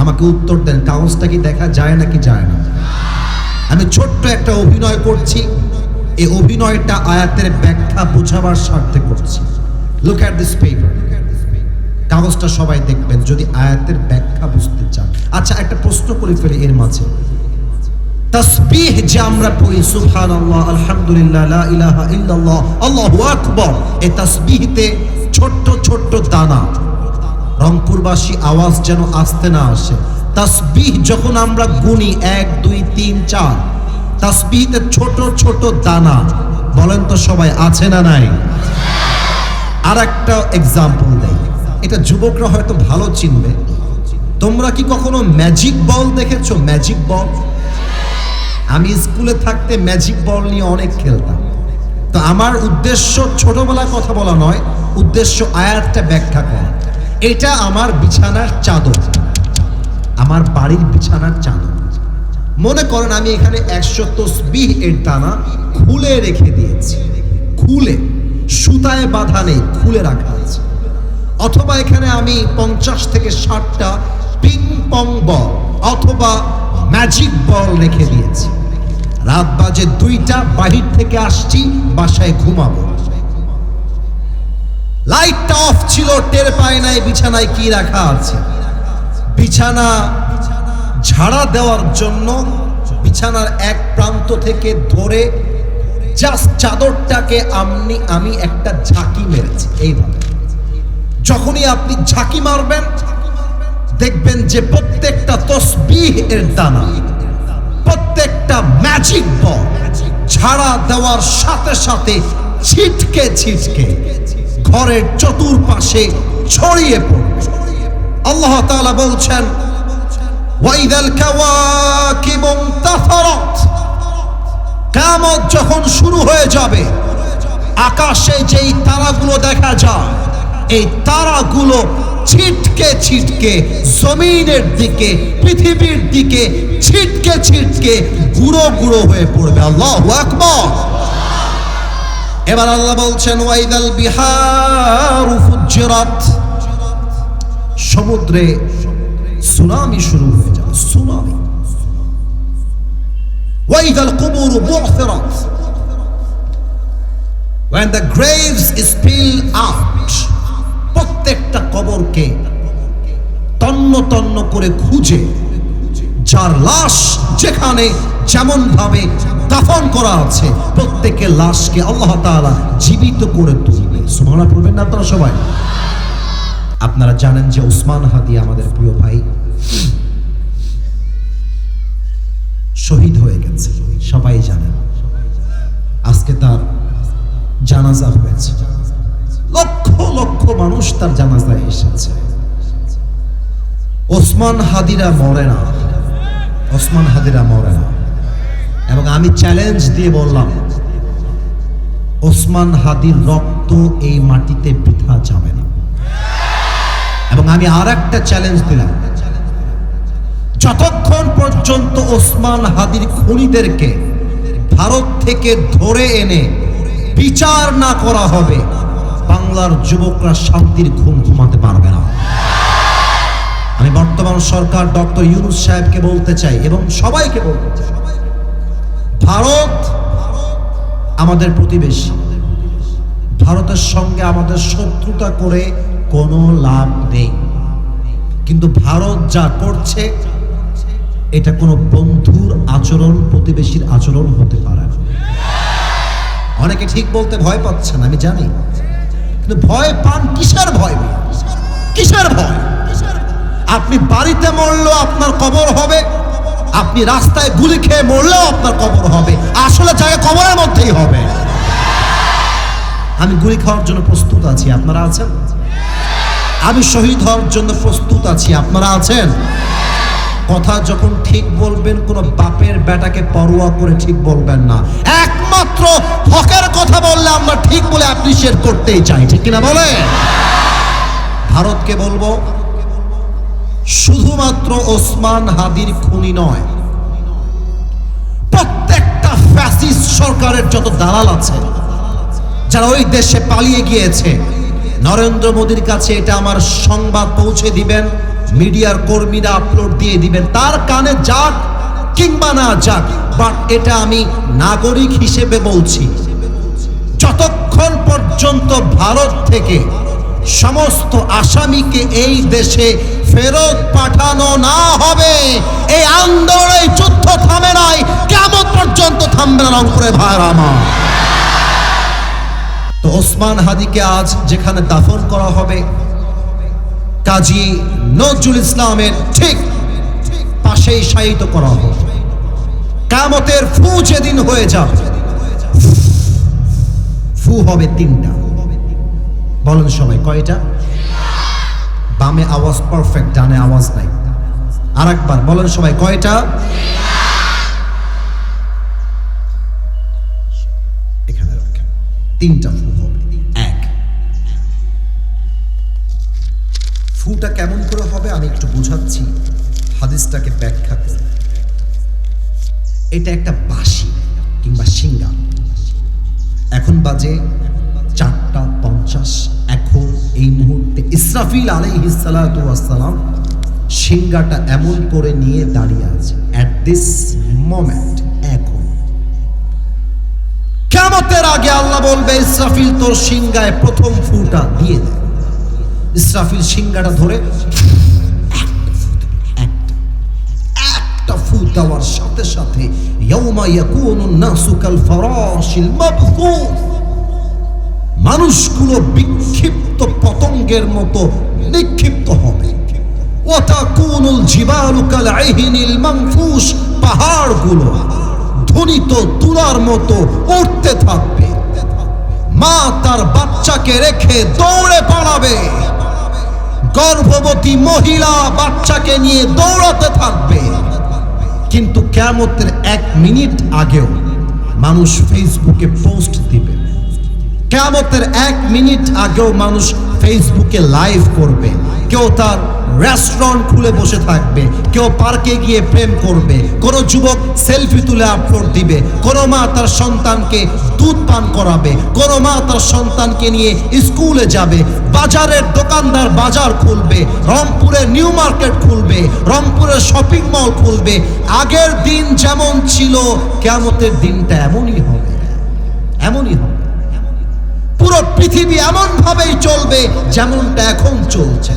A: আমাকে উত্তর দেন, কাগজটা কি দেখা যায় নাকি যায় না? আমি ছোট্ট একটা অভিনয় করছি, এই অভিনয়টা আয়াতের ব্যাখ্যা বোঝাবার স্বার্থে করছি। Look at this paper, কাগজটা সবাই দেখবেন যদি আয়াতের ব্যাখ্যা বুঝতে চান। আচ্ছা, একটা প্রশ্ন করে ফেলি এর মাঝে। তাসবিহ যে আমরা পড়ি সুবহানাল্লাহ, আলহামদুলিল্লাহ, লা ইলাহা ইল্লাল্লাহ, আল্লাহু আকবার, এই তাসবিহতে ছোট্ট ছোট্ট দানা। রংপুরবাসী আওয়াজ যেন আসতে না আসে। তাসবিহ যখন আমরা গুনি 1 2 3 4, তাসবিহতে ছোট ছোট দানা। বলেন তো সবাই, আছে না নাই? আর একটা এক্সাম্পল দেই, এটা যুবকরা হয়তো ভালো চিনবে। তোমরা কি কখনো ম্যাজিক বল দেখেছো? ম্যাজিক বল, আমি স্কুলে থাকতে ম্যাজিক বল নিয়ে অনেক খেলতাম। তো আমার উদ্দেশ্য ছোটবেলায় কথা বলা নয়, উদ্দেশ্য আয়াতটা ব্যাখ্যা করা। এটা আমার বিছানার চাদর, আমার বাড়ির বিছানার চাদর। মনে করেন আমি এখানে 100 তসবিহ এর দানা খুলে রেখে দিয়েছি, খুলে, সুতায় বাঁধা নেই, খুলে রাখা আছে। অথবা এখানে আমি 50 থেকে 60টা পিং পং বল অথবা ম্যাজিক বল রেখে দিয়েছি। রাত বাজে 2টা, বাহির থেকে আসছি, বাসায় ঘুমাবো। লাইটটা অফ ছিল, টের পায় নাই বিছানায় কি রাখা আছে। বিছানা ঝাড়া দেওয়ার জন্য বিছানার এক প্রান্ত থেকে ধরে জাস্ট চাদরটাকে আমি একটা ঝাঁকি মেরেছি এইভাবে। যখনই আপনি ঝাঁকি মারবেন দেখবেন যে প্রত্যেকটা তসবিহ এর দানা, প্রত্যেকটা ম্যাজিক বল ঝাড়া দেওয়ার সাথে সাথে ছিটকে ছিটকে ঘরের চতুর্পাশে ছড়িয়ে পড়বে। আল্লাহ তাআলা বলছেন ওয়াইদাল কাওয়াকিবু ইনতাসারাত, কিয়ামত যখন শুরু হয়ে যাবে আকাশে যেই তারাগুলো দেখা যায় এই তারাগুলো ছিটকে ছিটকে জমিনের দিকে, পৃথিবীর দিকে ছিটকে ছিটকে গুঁড়ো গুঁড়ো হয়ে পড়বে। আল্লাহু আকবার। এবার আল্লাহ বলছেন ওয়াইদাল বিহারু ফুজ্জিরাত, সমুদ্রে সুনামি শুরু হয়ে যাবে, tsunami. ওয়াইদাল কুবুরু বু'থিরাত, when the graves is filled out, প্রত্যেকটা কবরকে তন্ন তন্ন করে খুঁজে যার লাশ যেখানে যেমন ভাবে দাফন করা আছে প্রত্যেকের লাশকে আল্লাহ তাআলা জীবিত করে তুলবে। সুবহানাল্লাহ পড়বেন না আপনারা সবাই? আপনারা জানেন যে ওসমান হাদি আমাদের প্রিয় ভাই শহীদ হয়ে গেছে, সবাই জানেন। আজকে তার জানাজা হয়েছে, লক্ষ লক্ষ মানুষ তার জানাজায় এসেছে। ওসমান হাদিরা মরে না, ওসমান হাদিরা মরে না। এবং আমি চ্যালেঞ্জ দিয়ে বললাম ওসমান হাদির রক্ত এই মাটিতে বৃথা যাবে না। এবং আমি আর একটা চ্যালেঞ্জ দিলাম, যতক্ষণ পর্যন্ত ওসমান হাদির খুনিদেরকে ভারত থেকে ধরে এনে বিচার না করা হবে বাংলার যুবকরা শান্তির ঘুম ঘুমাতে পারবে না। আমি বর্তমান সরকার ডক্টর ইউনূস সাহেবকে বলতে চাই এবং সবাইকে বলতে চাই, ভারত আমাদের প্রতিবেশী, ভারতের সঙ্গে আমাদের শত্রুতা করে কোনো লাভ নেই। কিন্তু ভারত যা করছে এটা কোনো বন্ধুর আচরণ, প্রতিবেশীর আচরণ হতে পারে না। অনেকে ঠিক বলতে ভয় পাচ্ছেন, আমি জানি, কিন্তু ভয় পান কিসের ভয়? কিসের ভয়? আপনি বাড়িতে মরলেও আপনার কবর হবে, আপনি রাস্তায় গুলি খেয়ে মরলেও আপনার কবর হবে, আসলে জায়গা কবরের মধ্যেই হবে। আমি গুলি খাওয়ার জন্য প্রস্তুত আছি, আপনারা আছেন? আমি শহীদ হওয়ার জন্য প্রস্তুত আছি, আপনারা আছেন? কথা যখন ঠিক বলবেন কোন বাপের বেটাকে পরোয়া করে ঠিক বলবেন না, একমাত্র হকের কথা বললে আমরা ঠিক বলে অ্যাপ্রিশিয়েট করতেই চাই, ঠিক কিনা বলে? ভারতকে বলবো শুধুমাত্র ওসমান হাদির খুনি নয়, প্রত্যেকটা ফ্যাসিস্ট সরকারের যত দালাল আছে যারা ওই দেশে পালিয়ে গিয়েছে, নরেন্দ্র মোদীর কাছে এটা আমার সংবাদ পৌঁছে দিবেন, মিডিয়ার কর্মীরা আপলোড দিয়ে দিবেন, তার কানে যাক কিংবা না যাক, বাট এটা আমি নাগরিক হিসেবে বলছি, যতক্ষণ পর্যন্ত ভারত থেকে সমস্ত আসামিকে এই দেশে ফেরত পাঠানো না হবে এই আন্দোলন, এই যুদ্ধ থামে নাই, কিয়ামত পর্যন্ত থামবে না রংপুরে ভাইরা আমার। তো ওসমান হাদিকে আজ যেখানে দাফন করা হবে কাজী নজরুল ইসলামের ঠিক পাশেই শায়িত করা হবে। কিয়ামতের ফু যেদিন হয়ে যাবে, ফু হবে তিনটা। বলেন সবাই কয়টা? বামে আওয়াজ পারফেক্ট, ডানে আওয়াজ নাই। আরেকবার বলেন সবাই কয়টা? এখানে রাখেন, তিনটা ফু হবে। এক, ফুটা কেমন করে হবে আমি একটু বুঝাচ্ছি, হাদিসটাকে ব্যাখ্যা করে। এটা একটা বাঁশি কিংবা সিঙ্গা। এখন বাজে 4:50। এখন এই মুহূর্তে ইসরাফিল আলাইহিস সালাতু ওয়াস সালাম সিঙ্গাটা এমন করে নিয়ে দাঁড়িয়ে আছে এট দিস মোমেন্ট। এখন কিয়ামতের আগে আল্লাহ বলবে ইসরাফিল তোর সিঙ্গায় প্রথম ফুটা দিয়ে দে। ইসরাফিল সিঙ্গাটা ধরে একটা ফু দেওয়ার সাথে সাথে ইয়াউমা ইয়াকুনুন নাসু কাল ফারাশিল মাবথুস, মানুষগুলো বিক্ষিপ্ত পতঙ্গের মতো নিক্ষিপ্ত হবে। ওয়া তাকুনুল জিবালু কাল আইহিনিল মানফুস, পাহাড়গুলো ধ্বনিত তুলার মতো উঠতে থাকবে। মা তার বাচ্চাকে রেখে দৌড়ে পালাবে, গর্ভবতী মহিলা বাচ্চাকে নিয়ে দৌড়াতে থাকবে। কিন্তু কিয়ামতের 1 মিনিট আগেও মানুষ ফেসবুকে পোস্ট দিবে, কিয়ামতের 1 মিনিট আগেও মানুষ ফেসবুকে লাইভ করবে। কেউ তার রেস্টুরেন্ট খুলে বসে থাকবে, কেউ পার্কে গিয়ে প্রেম করবে, কোনো যুবক সেলফি তুলে আপলোড দিবে, কোনো মা তার সন্তানকে দুধ পান করাবে, কোনো মা তার সন্তানকে নিয়ে স্কুলে যাবে, বাজারের দোকানদার বাজার খুলবে, রংপুরের নিউ মার্কেট খুলবে, রংপুরের শপিং মল খুলবে। আগের দিন যেমন ছিল কিয়ামতের দিনটা এমনই হবে, এমনই হবে। পুরো পৃথিবী এমন ভাবেই চলবে যেমনটা এখন চলছে।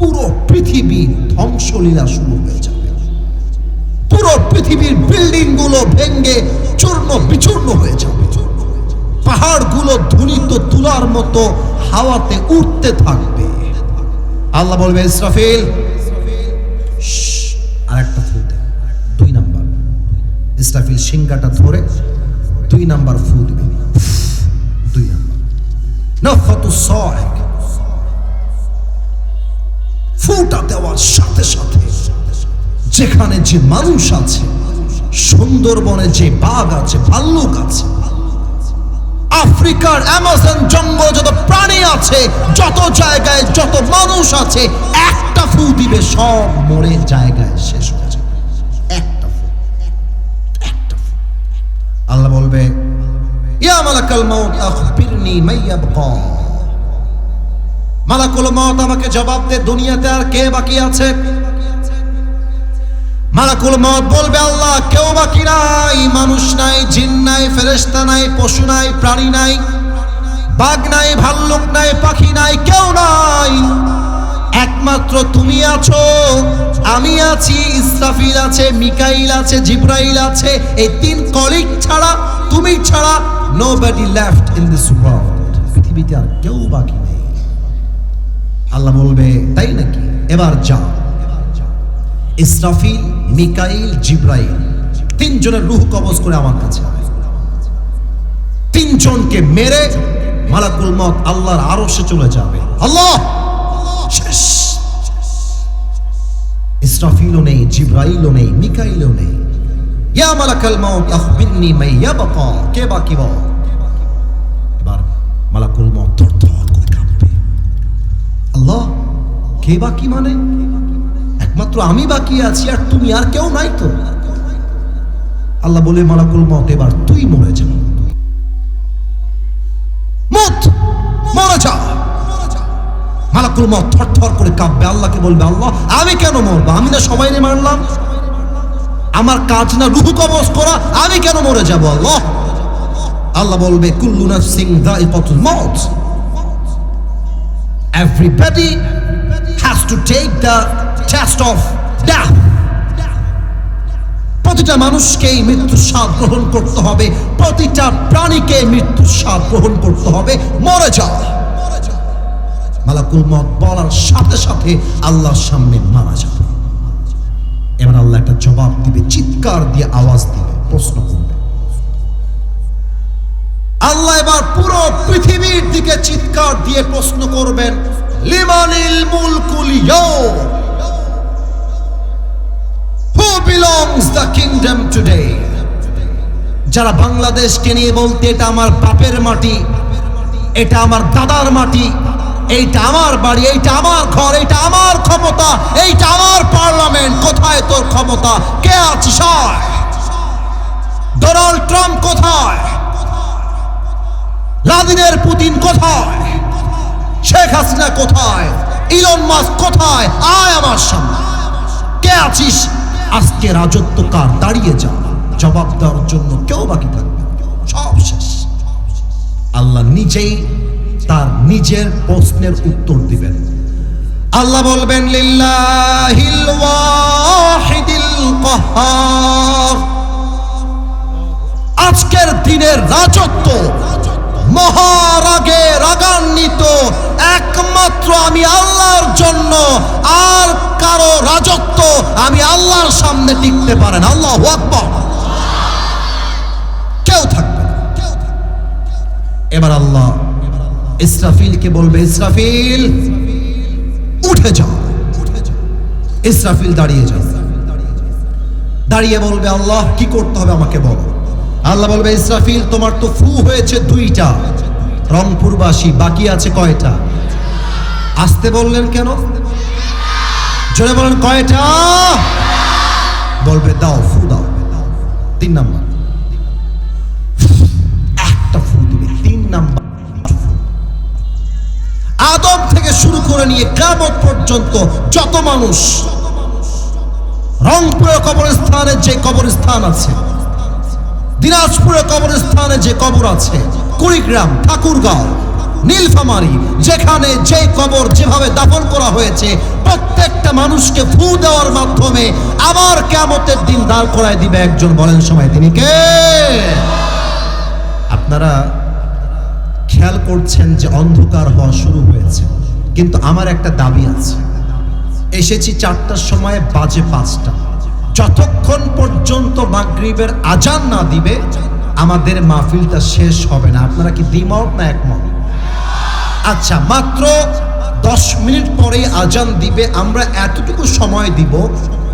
A: পুরো পৃথিবী ধ্বংসলীলা শুরু হয়ে যাবে, পুরো পৃথিবীর বিল্ডিং গুলো ভেঙে চূর্ণ বিচূর্ণ হয়ে যাবে, পাহাড়গুলো ধ্বনিত তুলার মতো হাওয়াতে উঠতে থাকবে। আল্লাহ বলবে ইসরাফিল আর একটা ফু দে, 2 নাম্বার। ইসরাফিল সিংহাটা ধরে 2 নাম্বার ফু দিবে, 2 নাম্বার নাফাতুস সাইক। ফুটা দেওয়ার সাথে সাথে যেখানে যে মানুষ আছে, সুন্দরবনে যে বাঘ আছে, ভাল্লুক আছে, আফ্রিকার অ্যামাজন জঙ্গল যত প্রাণী আছে, যত জায়গায় যত মানুষ আছে, একটা ফু দিবে সব মরে জায়গায় শেষ হয়ে যাবে। একটা ফু, একটা ফু। আল্লাহ বলবে ইয়া মালাকাল মাউত আখবিরনি মাইয়াবকা, মালাকুল মউত আমাকে জবাব দে, দুনিয়াতে আর কে বাকি আছে? মালাকুল মউত বলবে আল্লাহ কেউ বাকি নাই, মানুষ নাই, জিন নাই, ফেরেশতা নাই, পশু নাই, প্রাণী নাই, বাঘ নাই, ভাল্লুক নাই, পাখি নাই, কেউ নাই, একমাত্র তুমি আছো, আমি আছি, ইসরাফিল আছে, মিকাইল আছে, জিব্রাইল আছে। এই 3 কলিগ ছাড়া, তুমি ছাড়া nobody left in this world, পৃথিবীতে আর কেউ বাকি নেই। আল্লাহ বলবে তাই নাকি? এবার যাও, ইসরাফিল, মিকাইল, জিব্রাইল 3 জনের রূহ কবজ করে আমার কাছে, 3 জনকে মেরে মালাকুল মউত আল্লাহর আরশে চলে যাবে। আল্লাহ শেষ। ইসরাফিলও নেই, জিব্রাইলও নেই, মিকাইলও নেই। ইয়া মালাকাল মউত আখবিরনি মাইয়াবকা, কে বাকি বল? এবার মালাকুল মউত থরথর করে কাঁপবে। আল্লাহ কে বাকি মানে? একমাত্র আমি বাকি আছি, আর তুমি, আর কেউ নাই তো। আল্লাহ বলে মালাকুল মউত এবার তুই মরে যা, মত মরে যা। মালাকুল মউত থরথর করে কাঁপবে, আল্লাহকে বলবে আল্লাহ আমি কেন মরবো? আমি না সবাইকে মারলাম, আমার কাজ না রূহ কবজ করা, আমি কেন মরে যাব? আল্লাহ আল্লাহ বলবে কুল্লু নাফসিন যায়িকাতুল মাউত, everybody has to take the test of death. প্রতিটা মানুষকেই মৃত্যুর স্বাদ গ্রহণ করতে হবে, প্রতিটা প্রাণীকে মৃত্যুর স্বাদ গ্রহণ করতে হবে, মরে যা। মালাকুল মউত বলার সাথে সাথে আল্লাহর সামনে মারা যাবে। এবার আল্লাহ একটা জবাব দিবে, চিৎকার দিয়ে আওয়াজ দিবে, প্রশ্ন করবে। আল্লাহ এবার পুরো পৃথিবীর দিকে চিৎকার দিয়ে প্রশ্ন করবেন, লিমানিল মুলকুল ইয়াউম, who belongs the kingdom today? যারা বাংলাদেশকে নিয়ে বলতে এটা আমার বাপের মাটি, এটা আমার দাদার মাটি, এইটা আমার বাড়ি, এইটা আমার ঘর, এইটা আমার ক্ষমতা, এইটা আমার পার্লামেন্ট, কোথায় তোর ক্ষমতা? কে আছিস? ডোনাল্ড ট্রাম্প কোথায়? ভ্লাদিমির পুতিন কোথায়? শেখ হাসিনা কোথায়? ইলন মাস্ক কোথায়? আয় আমার সামনে, কে আছিস? আজকে রাজত্ব কার? দাঁড়িয়ে যা, জবাব দেওয়ার জন্য কেউ বাকি থাকবে, সব শেষ। আল্লাহ নিজেই তার নিজের প্রশ্নের উত্তর দিবেন। আল্লাহ বলবেন লিল্লাহিল ওয়াহিদিল কাহ্হার। আজকের দিনের রাজত্ব মহারাগে রাগান্বিত একমাত্র আমি আল্লাহর জন্য, আর কারো রাজত্ব আমি আল্লাহর সামনে টিকতে পারে না। আল্লাহু আকবার। কেউ থাকবে না। এবার আল্লাহ ইসরাফিলকে বলবে, ইসরাফিল উঠে যাও। ইসরাফিল দাঁড়িয়ে যাও। দাঁড়িয়ে বলবে, আল্লাহ কি করতে হবে আমাকে বলো। আল্লাহ বলবে, ইসরাফিল তোমার তো ফু হয়েছে 2টা, রংপুরবাসী বাকি আছে কয়টা? আসতে বললেন কেন? জোরে বলেন কয়টা? বলবে দাও, ফু দাও। 3 নাম্বার একটা ফু দিবে। 3 নাম্বার আদম থেকে শুরু করে নিয়ে কিয়ামত পর্যন্ত যত মানুষ, রংপুরের কবরস্থানে যে কবরস্থান আছে, দিনাজপুরের কবরস্থানে যে কবর আছে, কুড়িগ্রাম, ঠাকুরগাঁও, নীলফামারী, যেখানে যে কবর যেভাবে দাফন করা হয়েছে, প্রত্যেকটা মানুষকে ফু দেওয়ার মাধ্যমে আবার কিয়ামতের দিন দাঁড় করায় দিবে একজন। বলেন সবাই তিনি কে? আপনারা খেয়াল করছেন যে অন্ধকার হওয়া শুরু হয়েছে, কিন্তু আমার একটা দাবি আছে। এসেছি 4টার সময়, বাজে 5টা। যতক্ষণ পর্যন্ত মাগরিবের আজান না দিবে আমাদের মাহফিলটা শেষ হবে না। আপনারা কি দ্বিমত না একমত? আচ্ছা, মাত্র 10 মিনিট পরেই আজান দিবে। আমরা এতটুকু সময় দিব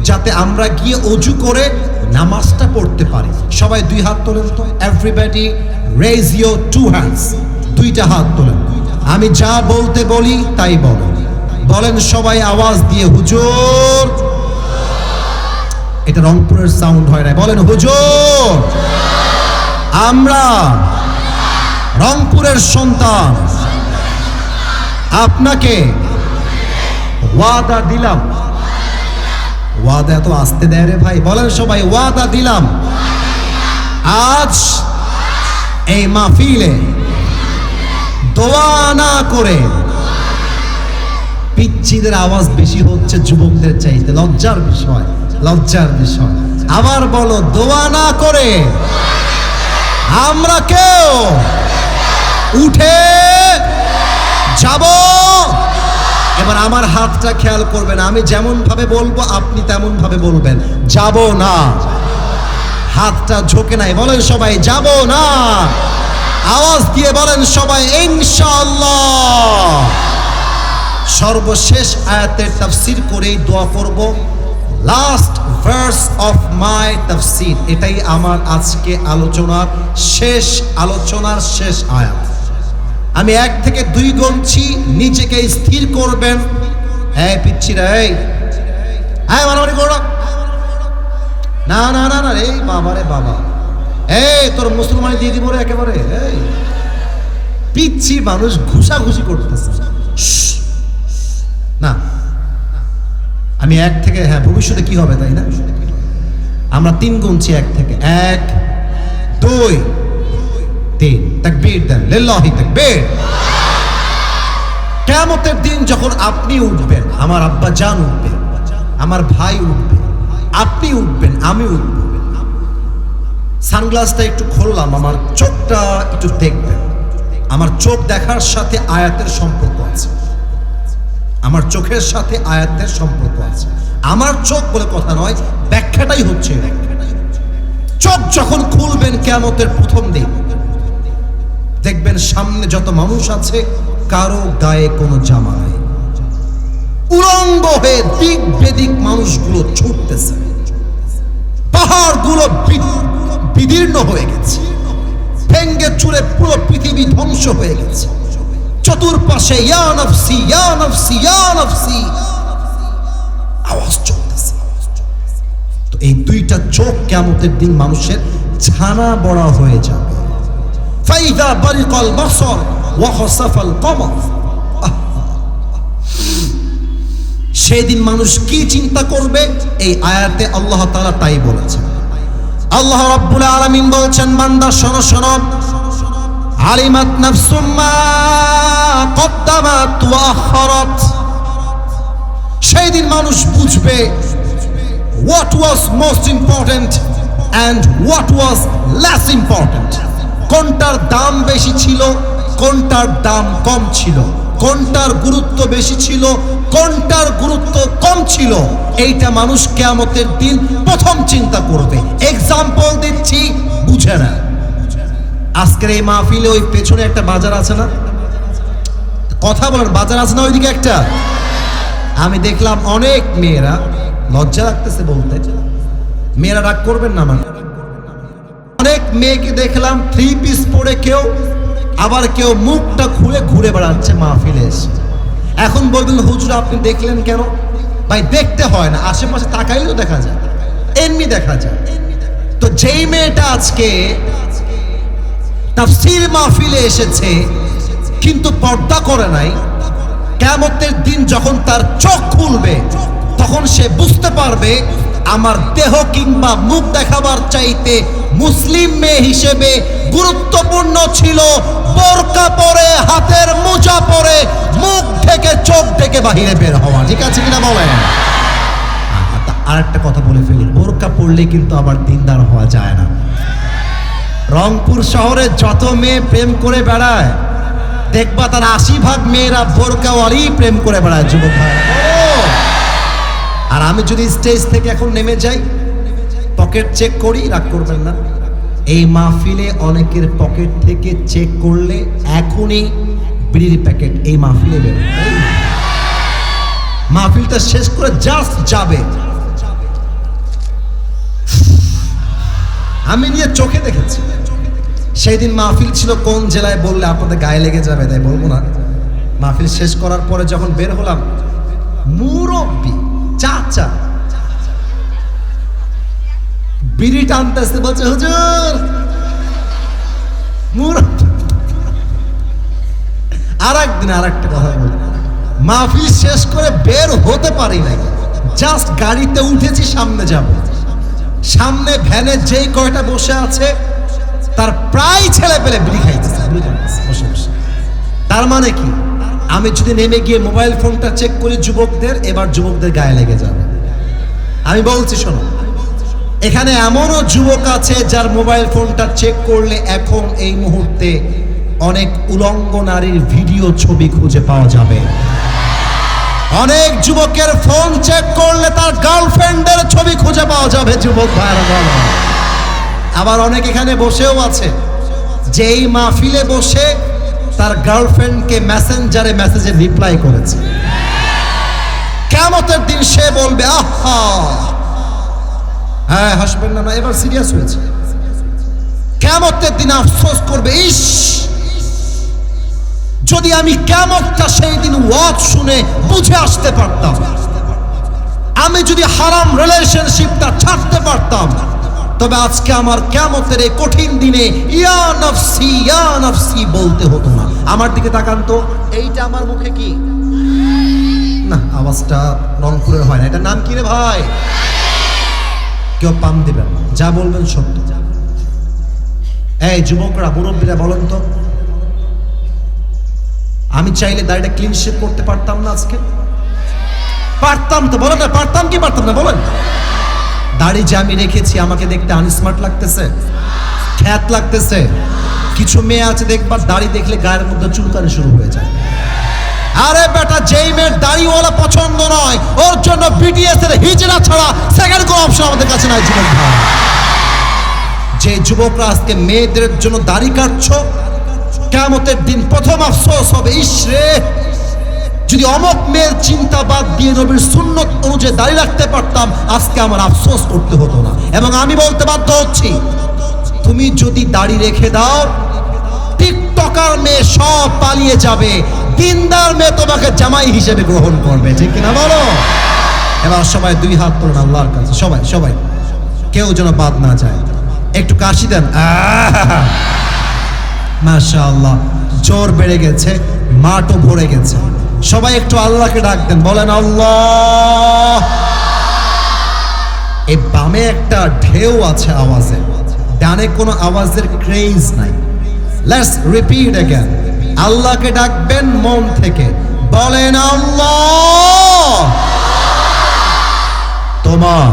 A: যাতে আমরা গিয়ে অজু করে নামাজটা পড়তে পারি। সবাই 2 হাত তোলেন তো। Everybody raise your 2 hands. 2টা হাত তোলেন। আমি যা বলতে বলি তাই বলেন। বলেন সবাই আওয়াজ দিয়ে, হুজুর। এটা রংপুরের সাউন্ড হয় না। বলেন হুজুর। আমরা রংপুরের সন্তান, আপনাকে ওয়াদা দিলাম। ওয়াদা এত আসতে দেয় রে ভাই। বলেন সবাই, ওয়াদা দিলাম আজ এই মাহফিলে দোয়া না করে। পিচ্ছিদের আওয়াজ বেশি হচ্ছে যুবকদের চাইতে। লজ্জার বিষয়, লজ্জার বিষয়। আবার বলো, দোয়া না করে আমরা কেউ উঠে যাব। এবার আমার হাতটা খেয়াল করবেন। আমি যেমন ভাবে বলবো আপনি তেমন ভাবে বলবেন, যাব না। হাতটা ঝোঁকে নাই। বলেন সবাই, যাব না। আওয়াজ দিয়ে বলেন সবাই, ইনশাআল্লাহ। সর্বশেষ আয়াতের তাফসীর করেই দোয়া করব। লাস্ট ভার্স অফ মাই তাফসীর। এটাই আমার আজকে আলোচনার শেষ আয়াত। আমি 1 থেকে 2 গুনছি, নিজেকে স্থির করবেন। এই পিচ্ছিরা, এই মারামারি করো না। না না না রে বাবা, রে বাবা। এই তোর মুসলমানি দিয়ে দিব রে একেবারে। এই পিচ্ছি মানুষ ঘুষাঘুষি করতেছে না। আমি 1 থেকে, হ্যাঁ ভবিষ্যতে কি হবে তাই না? আমরা 3 গুনছি 1 থেকে। 1 2 3। তাকবীর দেন, লিল্লাহি তাকবীর। কিয়ামতের দিন যখন আপনি উঠবেন, আমার আব্বা জান উঠবে, আমার ভাই উঠবে, আপনি উঠবেন, আমি উঠব। সানগ্লাসটা একটু খুললাম, আমার চোখটা একটু দেখবেন। আমার চোখ দেখার সাথে আয়াতের সম্পর্ক আছে। আমার চোখের সাথে আয়াতের সম্পর্ক আছে। আমার চোখ বলে কথা নয়, ব্যাখ্যাটাই হচ্ছে। চোখ যখন খুলবেন কিয়ামতের প্রথম দিন, দেখবেন সামনে যত মানুষ আছে কারো গায়ে কোনো জামা নাই। উলঙ্গ হয়ে দিক বেদিক মানুষগুলো ছুটতেছে। পাহাড়গুলো বিদীর্ণ হয়ে গেছে, ভেঙ্গে চুরে পুরো পৃথিবী ধ্বংস হয়ে গেছে। চতুর্পাশে ইয়া নফসি ইয়া নফসি ইয়া নফসি আওয়াজ চলতেছে। তো এই 2টা চোখ কিয়ামতের দিন মানুষের ছানা বড়া হয়ে যাবে। ফাইদা বারিকাল বাসর ওয়া খাসাফাল কমর। সেদিন মানুষ কি চিন্তা করবে, এই আয়াতে আল্লাহ তাআলা তাই বলেছেন। আল্লাহ রাব্বুল আলামিন বলছেন, বান্দা শোনো শোনো, আলিমাত নাফসুম মা কদ্দামাত ওয়া আখখারাত। সেই দিন মানুষ বুঝবে what was most important and what was less important, কোনটার দাম বেশি ছিল, কোনটার দাম কম ছিল, কোনটার গুরুত্ব বেশি ছিল, কোনটার গুরুত্ব কম ছিল। এইটা মানুষ কিয়ামতের দিন প্রথম চিন্তা করবে। এক্সাম্পল দিচ্ছি, বুঝে না। আজকের এই মাহফিলে ওই পেছনে একটা বাজার আছে না, কথা বলেন, বাজার আছে না ওইদিকে একটা? আমি দেখলাম অনেক মেয়েরা, লজ্জা লাগতেছে বলতে, মেয়েরা রাগ করবেন না, মানে অনেক মেয়েকে দেখলাম 3 পিস পরে, কেউ আবার কেউ মুখটা খুলে ঘুরে বেড়াচ্ছে মাহফিলে এসে। এখন বলবেন হুজুর আপনি দেখলেন কেন? ভাই দেখতে হয় না, আশেপাশে তাকাইলে তো দেখা যায়, এমনি দেখা যায়। তো যেই মেয়েটা আজকে তাফসীর মাহফিলে এসেছে কিন্তু পর্দা করে নাই, কিয়ামতের দিন যখন তার চোখ খুলবে তখন সে বুঝতে পারবে আমার দেহ কিংবা মুখ দেখাবার চাইতে মুসলিম মেয়ে হিসেবে গুরুত্বপূর্ণ ছিল বোরকা পরে, হাতের মোজা পরে, মুখ থেকে চোখ থেকে বাহিরে বের হওয়া। ঠিক আছে কিনা বলেন? আর একটা কথা বলে ফেলি, বোরকা পরলে কিন্তু আবার দিনদার হওয়া যায় না। রংপুর শহরে যত মেয়ে প্রেম করে বেড়ায় দেখবা তার 80% মেয়েরা বোরকাওয়ালি প্রেম করে বেড়ায়, যুবক ভাই। আর আমি যদি স্টেজ থেকে এখন নেমে যাই, পকেট চেক করি, রাগ করবেন না, এই মাহফিলে অনেকের পকেট থেকে চেক করলে এখনই বিড়ির প্যাকেট এই মাহফিলে বের হবে। মাহফিলটা শেষ করে জাস্ট যাবে, আমি নিয়ে চোখে দেখেছি। সেই দিন মাহফিল ছিল কোন জেলায় বললে আপনাদের গায়ে লেগে যাবে, তাই বলবো না। মাহফিল শেষ করার পরে যখন বের হলাম, মুরব্বি চাচা বিড়ি টানতেছে, বলছে হুজুর মুরব্বি। আর একদিন আর একটা কথা বলি, মাহফিল শেষ করে বের হতে পারি নাই, জাস্ট গাড়িতে উঠেছি, সামনে যাব, সামনে ভ্যানে যেই কয়টা বসে আছে তার প্রায় ছেলে পেলে বিড়ি খাইতেছে বসে বসে। তার মানে কি, আমি যদি নেমে গিয়ে মোবাইল ফোনটা চেক করি যুবকদের, এবার যুবকদের গায়ে লেগে যাবে। আমি বলছি শোনো, এখানে এমনও যুবক আছে যার মোবাইল ফোনটা চেক করলে এখন এই মুহূর্তে অনেক উলঙ্গ নারীর ভিডিও ছবি খুঁজে পাওয়া যাবে। অনেক যুবকের ফোন চেক করলে তার গার্লফ্রেন্ডের ছবি খুঁজে পাওয়া যাবে, যুবক ভাইরা বলো। আবার অনেক এখানে বসেও আছে যে এই মাহফিলে বসে তার গার্লফ্রেন্ডকে মেসেঞ্জারে মেসেজে রিপ্লাই করেছে। কিয়ামতের দিন সে বলবে আহা, হ্যাঁ হাসবেন না, এবার সিরিয়াস হয়েছে। কিয়ামতের দিন আফসোস করবে, ইস যদি আমি কিয়ামতটা সেই দিন ওয়াজ শুনে বুঝে আসতে পারতাম, আমি যদি হারাম রিলেশনশিপটা ছাড়তে পারতাম, তবে আজকে আমার কিয়ামতের এই কঠিন দিনে ইয়া নাফসি বলতে হতো না। আমার দিকে তাকান তো, এইটা আমার মুখে কি না, আওয়াজটা রংপুরের হয় না, এটার নাম কি রে ভাই? কেউ পাম দিবেন না, যা বলবেন সত্য। এই যুবকরা, মুরব্বীরা বলেন তো, আমি চাইলে দাড়িটা ক্লিন শেভ করতে পারতাম না আজকে? পারতাম তো, বলেন না পারতাম কি পারতাম না বলেন? দাড়ি যে আমি রেখেছি আমাকে দেখতে আনস্মার্ট লাগতেছে, খ্যাত লাগতেছে? কিছু মেয়ে আছে দেখবা দাড়ি দেখলে গায়ের মধ্যে চুলকানি শুরু হয়ে যায়। আরে বেটা, যেই মেয়ের দাড়িওয়ালা পছন্দ নয় ওর জন্য বিটিএস এর হিজড়া ছাড়া সেকেন্ড কোনো অপশন আমাদের কাছে নাই, যুবক ভাই। যে যুবকরা আজকে মেয়েদের জন্য দাড়ি কাটছো, কিয়ামতের দিন প্রথম আফসোস হবে, ইস রে যদি অমক মেয়ের চিন্তা বাদ দিয়ে নবীর সুন্নত অনুযায়ী দাড়ি রাখতে পারতাম, আজকে আমার আফসোস করতে হতো না। এবং আমি বলতে বাধ্য হচ্ছি, তুমি যদি দাড়ি রেখে দাও, টিকটকার মেয়ে সব পালিয়ে যাবে, দিনদার মেয়ে তোমাকে জামাই হিসেবে গ্রহণ করবে, ঠিক কিনা বলো? এবার সবাই 2 হাত তোলেন আল্লাহর কাছে, সবাই সবাই, কেউ যেন বাদ না যায়। একটু কাশি দেন, মাশাআল্লাহ, জোর বেড়ে গেছে, মাঠও ভরে গেছে। সবাই একটু আল্লাহকে ডাক দেন, বলেন আল্লাহ। এই বামে একটা ঢেউ আছে আওয়াজে, ডানে কোনো আওয়াজের ক্রেজ নাই। লেটস রিপিট अगेन, আল্লাহকে ডাকবেন মন থেকে, বলেন আল্লাহ। তোমার,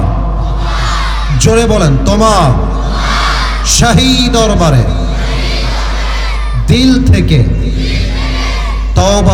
A: জোরে বলেন, তোমার শাহী দরবারে দিল থেকে তওবা